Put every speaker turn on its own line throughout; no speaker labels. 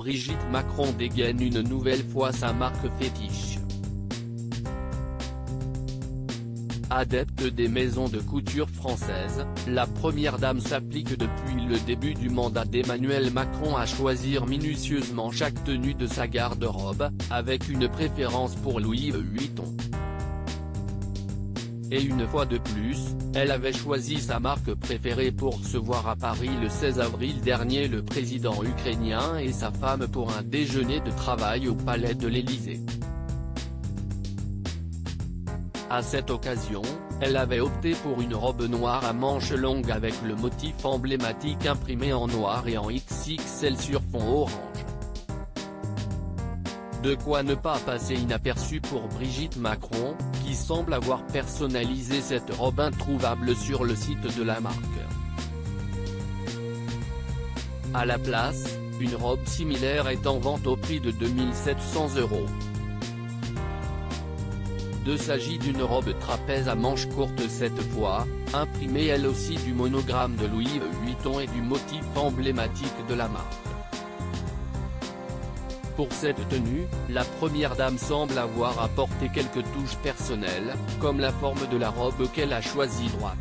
Brigitte Macron dégaine une nouvelle fois sa marque fétiche. Adepte des maisons de couture françaises, la première dame s'applique depuis le début du mandat d'Emmanuel Macron à choisir minutieusement chaque tenue de sa garde-robe, avec une préférence pour Louis Vuitton. Et une fois de plus, elle avait choisi sa marque préférée pour recevoir à Paris le 16 avril dernier le président ukrainien et sa femme pour un déjeuner de travail au palais de l'Élysée. À cette occasion, elle avait opté pour une robe noire à manches longues avec le motif emblématique imprimé en noir et en XXL sur fond orange. De quoi ne pas passer inaperçu pour Brigitte Macron, qui semble avoir personnalisé cette robe introuvable sur le site de la marque. À la place, une robe similaire est en vente au prix de 2 700 €. Il s'agit d'une robe trapèze à manches courtes cette fois, imprimée elle aussi du monogramme de Louis Vuitton et du motif emblématique de la marque. Pour cette tenue, la première dame semble avoir apporté quelques touches personnelles, comme la forme de la robe qu'elle a choisie droite,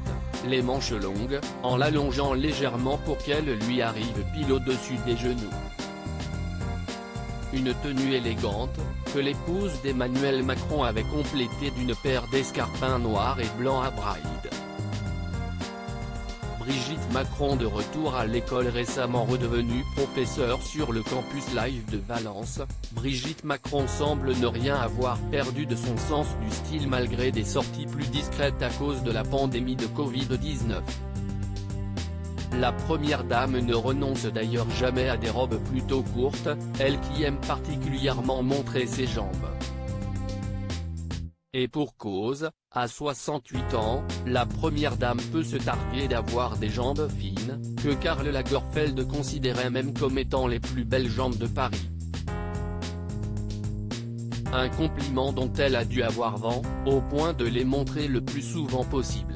les manches longues, en l'allongeant légèrement pour qu'elle lui arrive pile au-dessus des genoux. Une tenue élégante, que l'épouse d'Emmanuel Macron avait complétée d'une paire d'escarpins noirs et blancs à bride. Brigitte Macron de retour à l'école récemment redevenue professeure sur le campus Live de Valence, Brigitte Macron semble ne rien avoir perdu de son sens du style malgré des sorties plus discrètes à cause de la pandémie de Covid-19. La première dame ne renonce d'ailleurs jamais à des robes plutôt courtes, elle qui aime particulièrement montrer ses jambes. Et pour cause, à 68 ans, la première dame peut se targuer d'avoir des jambes fines, que Karl Lagerfeld considérait même comme étant les plus belles jambes de Paris. Un compliment dont elle a dû avoir vent, au point de les montrer le plus souvent possible.